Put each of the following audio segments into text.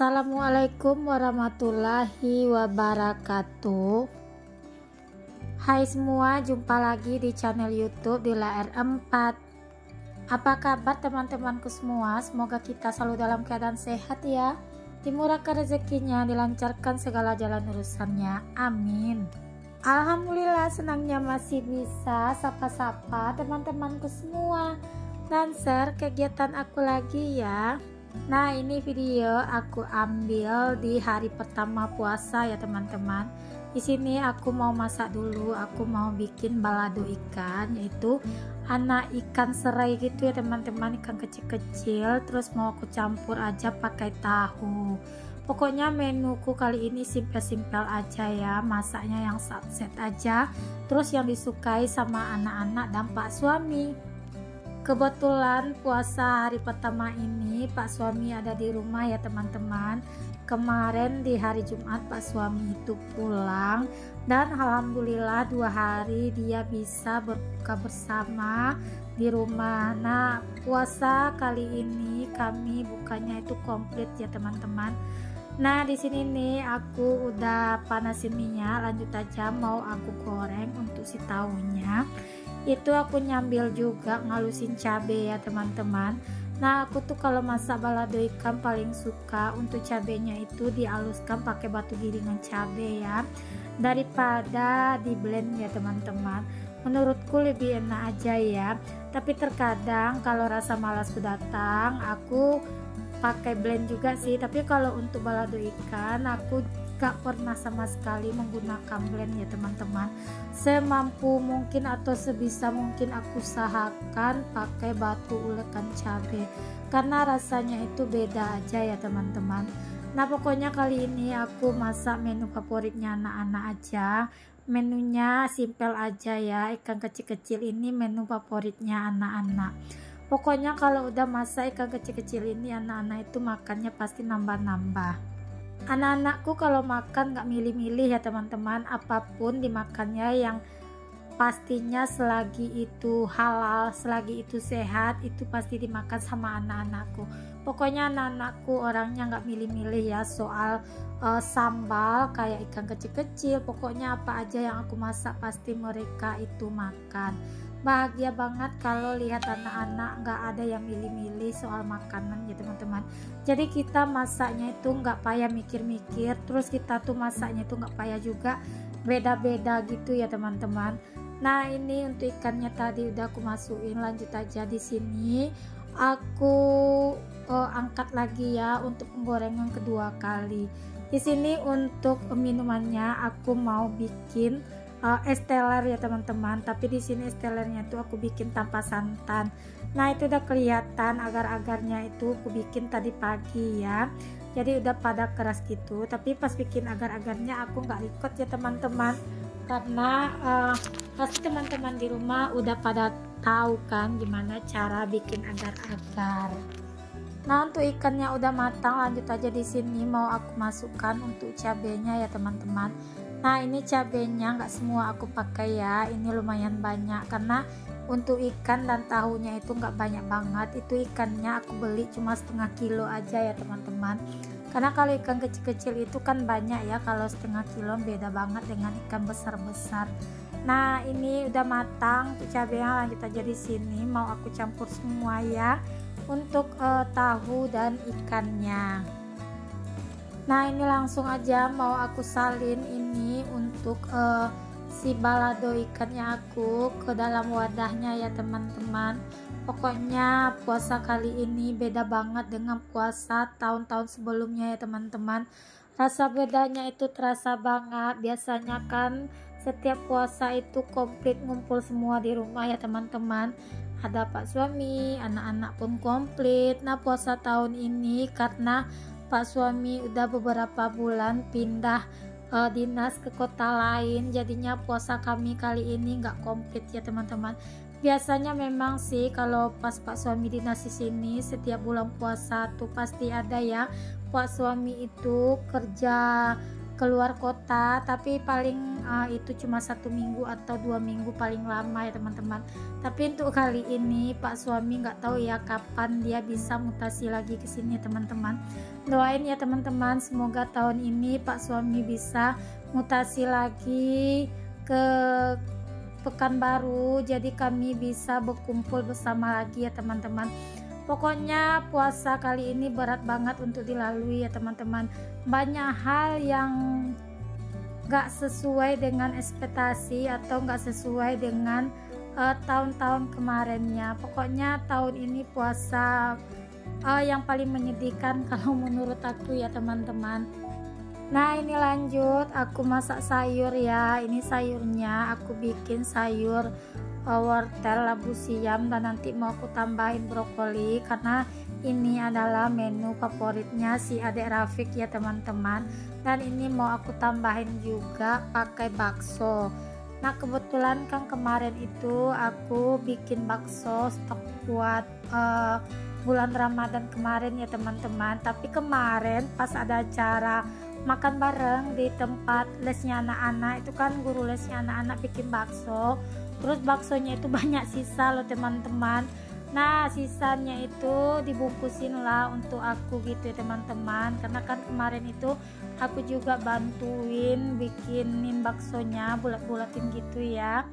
Assalamualaikum warahmatullahi wabarakatuh. Hai semua, jumpa lagi di channel YouTube Dila R4. Apa kabar teman-temanku semua? Semoga kita selalu dalam keadaan sehat ya, dimurahkan rezekinya, dilancarkan segala jalan urusannya, amin. Alhamdulillah, senangnya masih bisa sapa-sapa teman-temanku semua dan share kegiatan aku lagi ya. Nah, ini video aku ambil di hari pertama puasa ya teman-teman. Di sini aku mau masak dulu, aku mau bikin balado ikan, yaitu anak ikan serai gitu ya teman-teman, ikan kecil-kecil. Terus mau aku campur aja pakai tahu. Pokoknya menuku kali ini simpel-simpel aja ya, masaknya yang set aja. Terus yang disukai sama anak-anak dan pak suami. Kebetulan puasa hari pertama ini Pak suami ada di rumah ya teman-teman. Kemarin di hari Jumat Pak suami itu pulang dan alhamdulillah 2 hari dia bisa berbuka bersama di rumah. Nah, puasa kali ini kami bukanya itu komplit ya teman-teman. Nah, di sini nih aku udah panasin minyak, lanjut aja mau aku goreng untuk si tahunya. Itu aku nyambil juga ngalusin cabai ya teman-teman. Nah, aku tuh kalau masak balado ikan paling suka untuk cabenya itu dihaluskan pakai batu gilingan cabai ya, daripada di blend ya teman-teman. Menurutku lebih enak aja ya. Tapi terkadang kalau rasa malasku datang, aku pakai blend juga sih. Tapi kalau untuk balado ikan aku gak pernah sama sekali menggunakan blend ya teman-teman. Semampu mungkin atau sebisa mungkin aku usahakan pakai batu ulekan cabai karena rasanya itu beda aja ya teman-teman. Nah, pokoknya kali ini aku masak menu favoritnya anak-anak aja. Menunya simpel aja ya, ikan kecil-kecil ini menu favoritnya anak-anak. Pokoknya kalau udah masak ikan kecil-kecil ini anak-anak itu makannya pasti nambah-nambah. Anak-anakku kalau makan gak milih-milih ya teman-teman, apapun dimakannya yang pastinya selagi itu halal, selagi itu sehat, itu pasti dimakan sama anak-anakku. Pokoknya anak-anakku orangnya gak milih-milih ya soal sambal kayak ikan kecil-kecil. Pokoknya apa aja yang aku masak pasti mereka itu makan. Bahagia banget kalau lihat anak-anak nggak ada yang milih-milih soal makanan ya teman-teman. Jadi kita masaknya itu nggak payah mikir-mikir, terus kita tuh masaknya itu nggak payah juga, beda-beda gitu ya teman-teman. Nah, ini untuk ikannya tadi udah aku masukin, lanjut aja di sini aku angkat lagi ya untuk penggorengan kedua kali. Di sini untuk minumannya aku mau bikin es teler ya teman-teman, tapi di sini es telernya tuh aku bikin tanpa santan. Nah, itu udah kelihatan agar-agarnya itu aku bikin tadi pagi ya, jadi udah pada keras gitu. Tapi pas bikin agar-agarnya aku nggak record ya teman-teman, karena pasti teman-teman di rumah udah pada tahu kan gimana cara bikin agar-agar. Nah, untuk ikannya udah matang, lanjut aja di sini mau aku masukkan untuk cabenya ya teman-teman. Nah, ini cabenya nggak semua aku pakai ya, ini lumayan banyak karena untuk ikan dan tahunya itu nggak banyak banget. Itu ikannya aku beli cuma setengah kilo aja ya teman-teman, karena kalau ikan kecil-kecil itu kan banyak ya, kalau setengah kilo beda banget dengan ikan besar-besar. Nah, ini udah matang untuk cabenya, lanjut aja di sini mau aku campur semua ya untuk tahu dan ikannya. Nah, ini langsung aja mau aku salin ini untuk si balado ikannya aku ke dalam wadahnya ya teman-teman. Pokoknya puasa kali ini beda banget dengan puasa tahun-tahun sebelumnya ya teman-teman. Rasa bedanya itu terasa banget. Biasanya kan setiap puasa itu komplit ngumpul semua di rumah ya teman-teman. Ada pak suami, anak-anak pun komplit. Nah, puasa tahun ini karena pak suami udah beberapa bulan pindah dinas ke kota lain, jadinya puasa kami kali ini nggak komplit ya teman-teman. Biasanya memang sih kalau pas pak suami dinas di sini setiap bulan puasa tuh pasti ada ya pak suami itu kerja keluar kota, tapi paling itu cuma 1 minggu atau 2 minggu paling lama ya teman-teman. Tapi untuk kali ini Pak suami nggak tahu ya kapan dia bisa mutasi lagi ke sini teman-teman. Doain ya teman-teman, semoga tahun ini Pak suami bisa mutasi lagi ke Pekanbaru, jadi kami bisa berkumpul bersama lagi ya teman-teman. Pokoknya puasa kali ini berat banget untuk dilalui ya teman-teman. Banyak hal yang gak sesuai dengan ekspektasi atau gak sesuai dengan tahun-tahun kemarinnya. Pokoknya tahun ini puasa yang paling menyedihkan kalau menurut aku ya teman-teman. Nah ini lanjut aku masak sayur ya. Ini sayurnya aku bikin sayur wortel labu siam, dan nanti mau aku tambahin brokoli karena ini adalah menu favoritnya si adik Rafiq ya teman-teman. Dan ini mau aku tambahin juga pakai bakso. Nah kebetulan kan kemarin itu aku bikin bakso stok buat bulan Ramadan kemarin ya teman-teman. Tapi kemarin pas ada acara makan bareng di tempat lesnya anak-anak, itu kan guru lesnya anak-anak bikin bakso, terus baksonya itu banyak sisa loh teman-teman. Nah sisanya itu dibungkusin lah untuk aku gitu ya teman-teman, karena kan kemarin itu aku juga bantuin bikinin baksonya, bulat-bulatin gitu ya.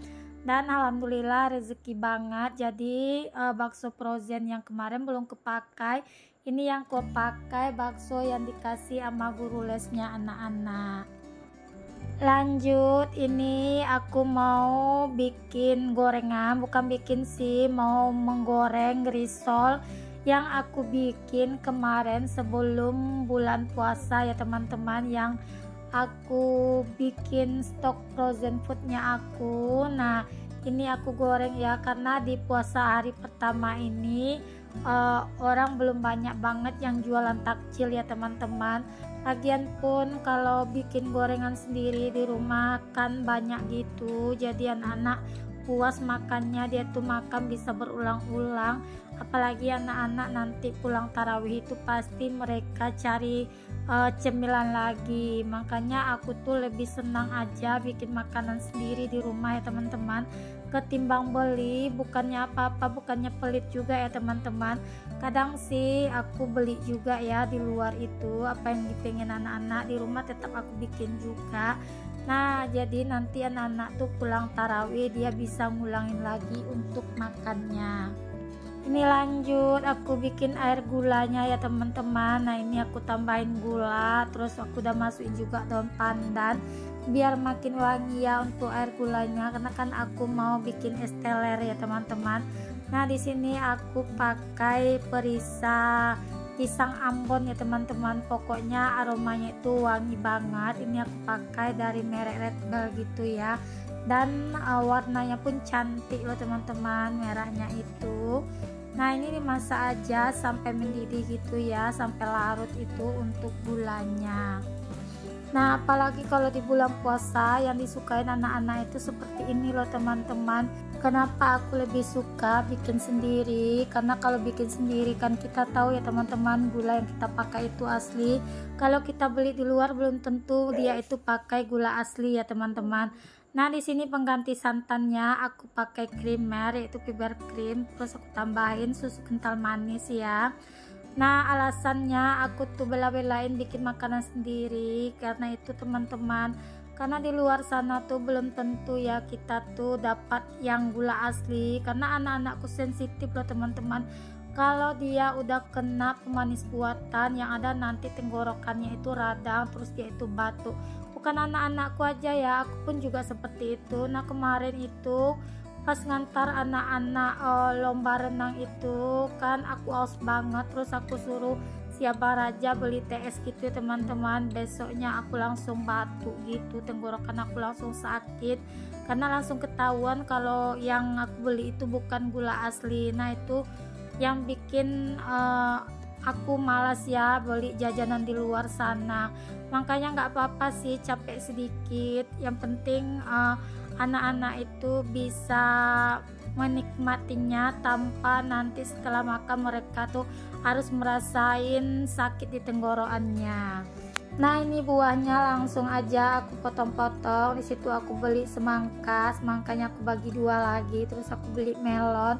Dan alhamdulillah rezeki banget, jadi bakso frozen yang kemarin belum kepakai, ini yang ku pakai bakso yang dikasih sama guru lesnya anak-anak. Lanjut, ini aku mau bikin gorengan, bukan bikin sih, mau menggoreng risol yang aku bikin kemarin sebelum bulan puasa ya teman-teman, yang aku bikin stok frozen foodnya aku. Nah ini aku goreng ya, karena di puasa hari pertama ini orang belum banyak banget yang jualan takjil ya teman-teman. Lagian pun kalau bikin gorengan sendiri di rumah kan banyak gitu, jadi anak-anak puas makannya, dia tuh makan bisa berulang-ulang. Apalagi anak-anak nanti pulang tarawih itu pasti mereka cari cemilan lagi. Makanya aku tuh lebih senang aja bikin makanan sendiri di rumah ya teman-teman, ketimbang beli. Bukannya apa-apa, bukannya pelit juga ya teman-teman, kadang sih aku beli juga ya di luar itu, apa yang dipengin anak-anak di rumah tetap aku bikin juga. Nah jadi nanti anak-anak tuh pulang tarawih dia bisa ngulangin lagi untuk makannya. Ini lanjut aku bikin air gulanya ya teman-teman. Nah ini aku tambahin gula, terus aku udah masukin juga daun pandan biar makin wangi ya untuk air gulanya, karena kan aku mau bikin es teler ya teman-teman. Nah di sini aku pakai perisa pisang Ambon ya teman-teman, pokoknya aromanya itu wangi banget. Ini aku pakai dari merek Red Bell gitu ya, dan warnanya pun cantik loh teman-teman, merahnya itu. Nah ini dimasak aja sampai mendidih gitu ya, sampai larut itu untuk gulanya. Nah apalagi kalau di bulan puasa yang disukain anak-anak itu seperti ini loh teman-teman. Kenapa aku lebih suka bikin sendiri? Karena kalau bikin sendiri kan kita tahu ya teman-teman, gula yang kita pakai itu asli. Kalau kita beli di luar belum tentu dia itu pakai gula asli ya teman-teman. Nah di sini pengganti santannya aku pakai krim yaitu Fiber Cream, terus aku tambahin susu kental manis ya. Nah alasannya aku tuh bela-belain bikin makanan sendiri karena itu teman-teman, karena di luar sana tuh belum tentu ya kita tuh dapat yang gula asli, karena anak-anakku sensitif loh teman-teman. Kalau dia udah kena pemanis buatan yang ada nanti tenggorokannya itu radang, terus dia itu batuk. Bukan anak-anakku aja ya, aku pun juga seperti itu. Nah kemarin itu pas ngantar anak-anak lomba renang itu kan aku haus banget, terus aku suruh siapa raja beli TS gitu ya teman-teman. Besoknya aku langsung batuk gitu, tenggorokan aku langsung sakit karena langsung ketahuan kalau yang aku beli itu bukan gula asli. Nah itu yang bikin aku malas ya beli jajanan di luar sana. Makanya nggak apa-apa sih capek sedikit, yang penting anak-anak itu bisa menikmatinya tanpa nanti setelah makan mereka tuh harus merasain sakit di tenggorokannya. Nah ini buahnya langsung aja aku potong-potong. Di situ aku beli semangka, semangkanya aku bagi 2 lagi. Terus aku beli melon.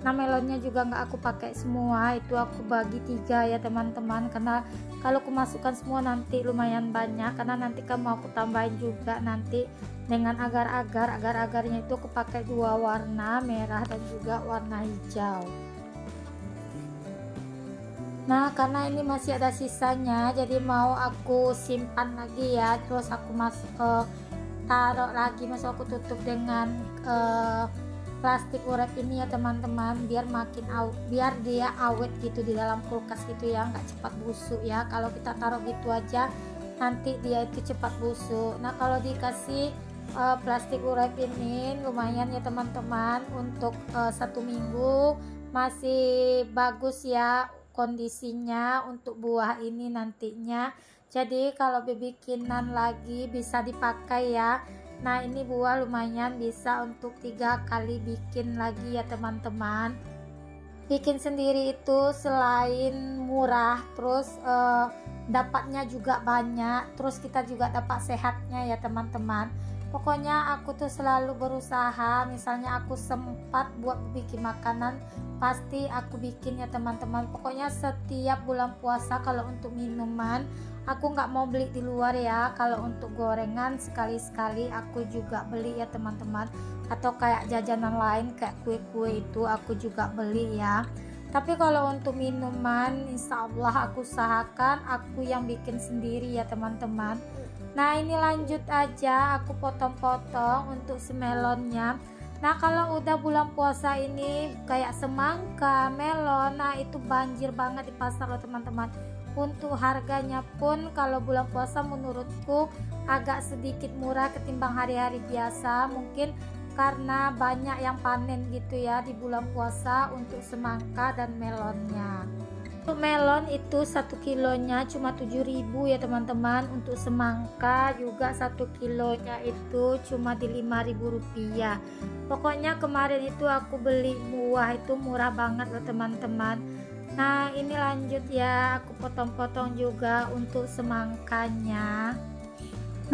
Nah melonnya juga nggak aku pakai semua, itu aku bagi 3 ya teman-teman, karena kalau aku masukkan semua nanti lumayan banyak, karena nanti kan mau aku tambahin juga nanti dengan agar-agarnya itu aku pakai 2 warna, merah dan juga warna hijau. Nah karena ini masih ada sisanya, jadi mau aku simpan lagi ya. Terus aku taruh lagi, masuk aku tutup dengan plastik wrap ini ya teman-teman, biar biar dia awet gitu di dalam kulkas gitu ya, nggak cepat busuk ya. Kalau kita taruh gitu aja nanti dia itu cepat busuk. Nah kalau dikasih plastik wrap ini lumayan ya teman-teman, untuk 1 minggu masih bagus ya kondisinya untuk buah ini nantinya. Jadi kalau bikinan lagi bisa dipakai ya. Nah ini buah lumayan bisa untuk 3 kali bikin lagi ya teman-teman. Bikin sendiri itu selain murah, terus dapatnya juga banyak, terus kita juga dapat sehatnya ya teman-teman. Pokoknya aku tuh selalu berusaha, misalnya aku sempat buat bikin makanan pasti aku bikin ya teman-teman. Pokoknya setiap bulan puasa kalau untuk minuman aku nggak mau beli di luar ya. Kalau untuk gorengan sekali-sekali aku juga beli ya teman-teman, atau kayak jajanan lain kayak kue-kue itu aku juga beli ya. Tapi kalau untuk minuman insya Allah aku usahakan aku yang bikin sendiri ya teman-teman. Nah ini lanjut aja aku potong-potong untuk semelonnya. Nah kalau udah bulan puasa ini kayak semangka, melon, nah itu banjir banget di pasar loh teman-teman. Untuk harganya pun kalau bulan puasa menurutku agak sedikit murah ketimbang hari-hari biasa, mungkin karena banyak yang panen gitu ya di bulan puasa untuk semangka dan melonnya. Untuk melon itu 1 kilonya cuma 7.000 ya teman-teman. Untuk semangka juga 1 kilonya itu cuma di 5.000 rupiah. Pokoknya kemarin itu aku beli buah itu murah banget loh teman-teman. Nah ini lanjut ya, aku potong-potong juga untuk semangkanya.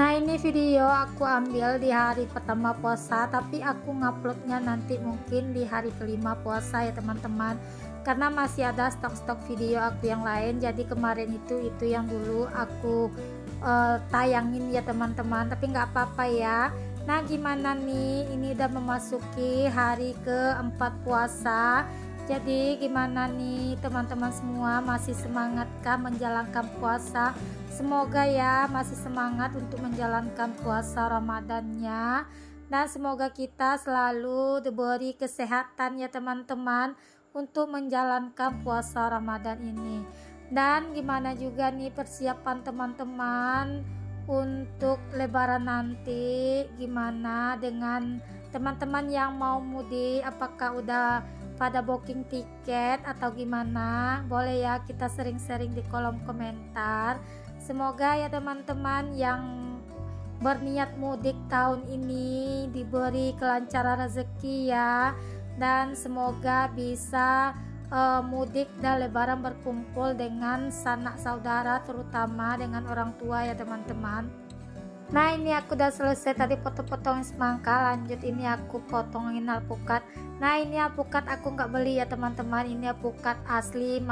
Nah ini video aku ambil di hari pertama puasa, tapi aku nguploadnya nanti mungkin di hari kelima puasa ya teman-teman, karena masih ada stok-stok video aku yang lain. Jadi kemarin itu yang dulu aku tayangin ya teman-teman, tapi nggak apa-apa ya. Nah gimana nih, ini udah memasuki hari keempat puasa. Jadi gimana nih teman-teman semua, masih semangatkah menjalankan puasa? Semoga ya masih semangat untuk menjalankan puasa Ramadannya, dan semoga kita selalu diberi kesehatan ya teman-teman untuk menjalankan puasa Ramadan ini. Dan gimana juga nih persiapan teman-teman untuk lebaran nanti, gimana dengan teman-teman yang mau mudik, apakah udah pada booking tiket atau gimana? Boleh ya kita sering-sering di kolom komentar. Semoga ya teman-teman yang berniat mudik tahun ini diberi kelancaran rezeki ya, dan semoga bisa mudik dan lebaran berkumpul dengan sanak saudara, terutama dengan orang tua ya teman-teman. Nah ini aku udah selesai tadi potong-potong semangka, lanjut ini aku potongin alpukat. Nah ini alpukat aku nggak beli ya teman-teman, ini alpukat asli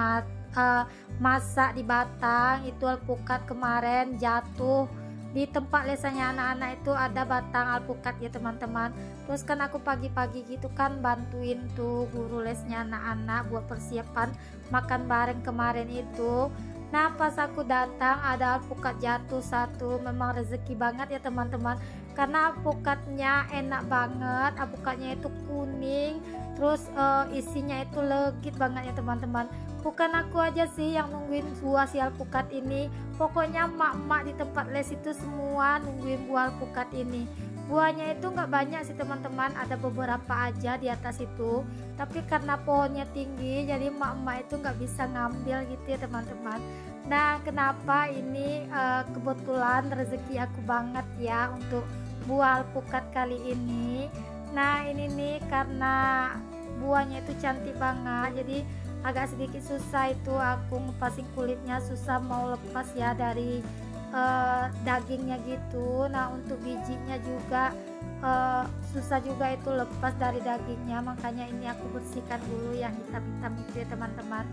masak di batang. Itu alpukat kemarin jatuh di tempat lesanya anak-anak, itu ada batang alpukat ya teman-teman. Terus kan aku pagi-pagi gitu kan bantuin tuh guru lesnya anak-anak buat persiapan makan bareng kemarin itu. Nah pas aku datang ada alpukat jatuh 1, memang rezeki banget ya teman-teman, karena alpukatnya enak banget, alpukatnya itu kuning, terus isinya itu legit banget ya teman-teman. Bukan aku aja sih yang nungguin buah si alpukat ini, pokoknya emak-emak di tempat les itu semua nungguin buah alpukat ini. Buahnya itu nggak banyak sih teman-teman, ada beberapa aja di atas itu, tapi karena pohonnya tinggi jadi emak-emak itu nggak bisa ngambil gitu ya teman-teman. Nah kenapa ini kebetulan rezeki aku banget ya untuk buah alpukat kali ini. Nah ini nih karena buahnya itu cantik banget, jadi agak sedikit susah itu aku ngepasin kulitnya, susah mau lepas ya dari dagingnya gitu. Nah untuk bijinya juga susah juga itu lepas dari dagingnya, makanya ini aku bersihkan dulu yang hitam-hitam itu ya teman-teman.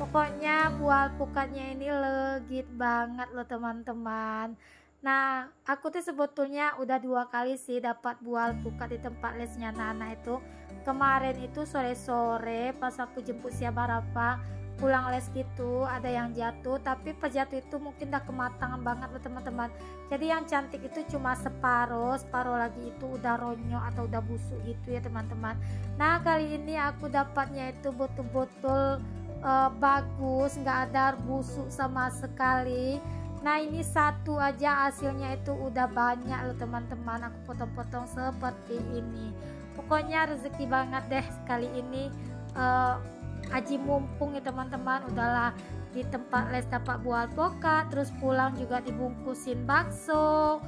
Pokoknya buah alpukatnya ini legit banget loh teman-teman. Nah aku tuh sebetulnya udah 2 kali sih dapat buah alpukat di tempat lesnya Nana itu. Kemarin itu sore-sore pas aku jemput siapa Rafa pulang les gitu, ada yang jatuh, tapi pas jatuh itu mungkin udah kematangan banget loh teman-teman. Jadi yang cantik itu cuma separuh lagi itu udah ronyok atau udah busuk gitu ya teman-teman. Nah kali ini aku dapatnya itu betul-betul bagus, nggak ada busuk sama sekali. Nah ini satu aja hasilnya itu udah banyak loh teman-teman, aku potong-potong seperti ini. Pokoknya rezeki banget deh kali ini, aji mumpung ya teman-teman. Udahlah di tempat les dapat buah alpukat, terus pulang juga dibungkusin bakso.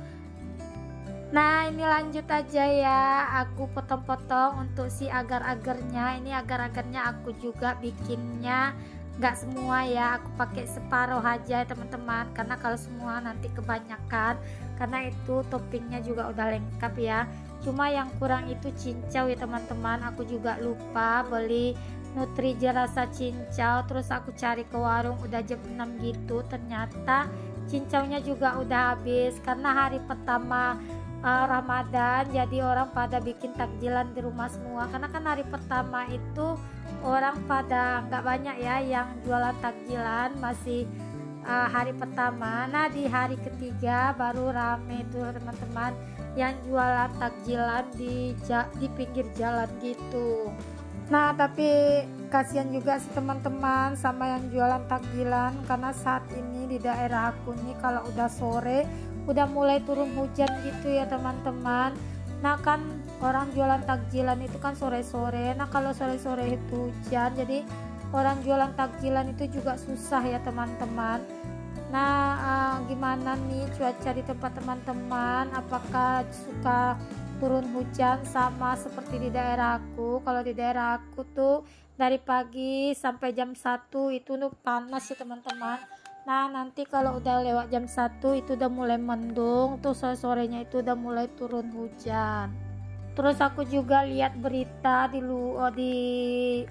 Nah ini lanjut aja ya, aku potong-potong untuk si agar-agarnya. Ini agar-agarnya aku juga bikinnya nggak semua ya, aku pakai separuh aja ya teman-teman, karena kalau semua nanti kebanyakan, karena itu toppingnya juga udah lengkap ya. Cuma yang kurang itu cincau ya teman-teman, aku juga lupa beli Nutrija rasa cincau, terus aku cari ke warung udah jam 6 gitu, ternyata cincaunya juga udah habis karena hari pertama Ramadan, jadi orang pada bikin takjilan di rumah semua, karena kan hari pertama itu orang pada nggak banyak ya yang jualan takjilan, masih hari pertama. Nah di hari ketiga baru rame itu teman-teman yang jualan takjilan di pinggir jalan gitu. Nah tapi kasihan juga sih teman-teman sama yang jualan takjilan, karena saat ini di daerah aku nih kalau udah sore udah mulai turun hujan gitu ya teman-teman. Nah kan orang jualan takjilan itu kan sore-sore, nah kalau sore-sore itu hujan, jadi orang jualan takjilan itu juga susah ya teman-teman. Nah gimana nih cuaca di tempat teman-teman, apakah suka turun hujan sama seperti di daerah aku? Kalau di daerah aku tuh dari pagi sampai jam 1 itu tuh panas ya teman-teman. Nah nanti kalau udah lewat jam 1 itu udah mulai mendung, tuh sore-sorenya itu udah mulai turun hujan. Terus aku juga lihat berita di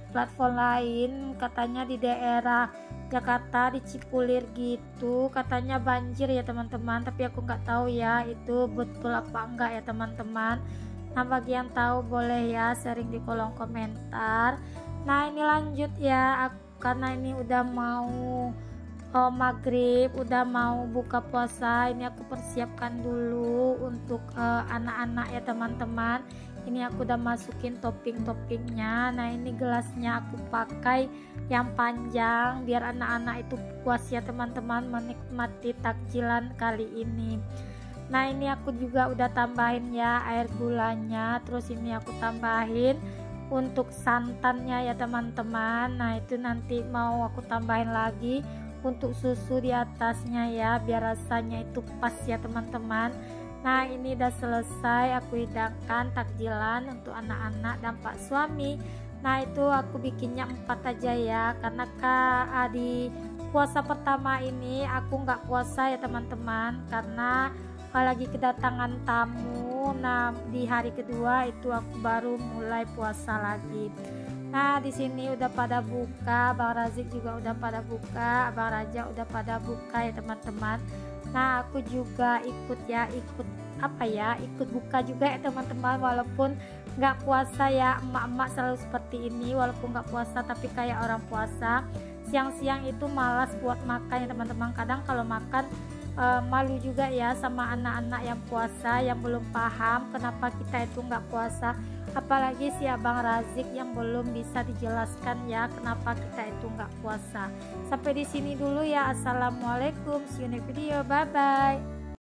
platform lain, katanya di daerah Jakarta di Cipulir gitu katanya banjir ya teman-teman, tapi aku nggak tahu ya itu betul apa enggak ya teman-teman. Nah bagi yang tahu boleh ya sharing di kolom komentar. Nah ini lanjut ya, karena ini udah mau maghrib, udah mau buka puasa, ini aku persiapkan dulu untuk anak-anak ya teman-teman. Ini aku udah masukin topping-toppingnya. Nah ini gelasnya aku pakai yang panjang biar anak-anak itu puas ya teman-teman menikmati takjilan kali ini. Nah ini aku juga udah tambahin ya air gulanya, terus ini aku tambahin untuk santannya ya teman-teman. Nah itu nanti mau aku tambahin lagi untuk susu di atasnya ya, biar rasanya itu pas ya teman-teman. Nah ini udah selesai aku hidangkan takjilan untuk anak-anak dan pak suami. Nah itu aku bikinnya 4 aja ya, karena di puasa pertama ini aku nggak puasa ya teman-teman, karena lagi kedatangan tamu. Nah di hari kedua itu aku baru mulai puasa lagi. Nah di sini udah pada buka, Bang Razik juga udah pada buka, Bang Raja udah pada buka ya teman-teman. Nah aku juga ikut buka juga ya teman-teman, walaupun nggak puasa ya. Emak-emak selalu seperti ini, walaupun nggak puasa tapi kayak orang puasa. Siang-siang itu malas buat makan ya teman-teman, kadang kalau makan malu juga ya sama anak-anak yang puasa yang belum paham kenapa kita itu nggak puasa, apalagi si Abang Razik yang belum bisa dijelaskan ya kenapa kita itu nggak puasa. Sampai di sini dulu ya, assalamualaikum, see you next video, bye bye.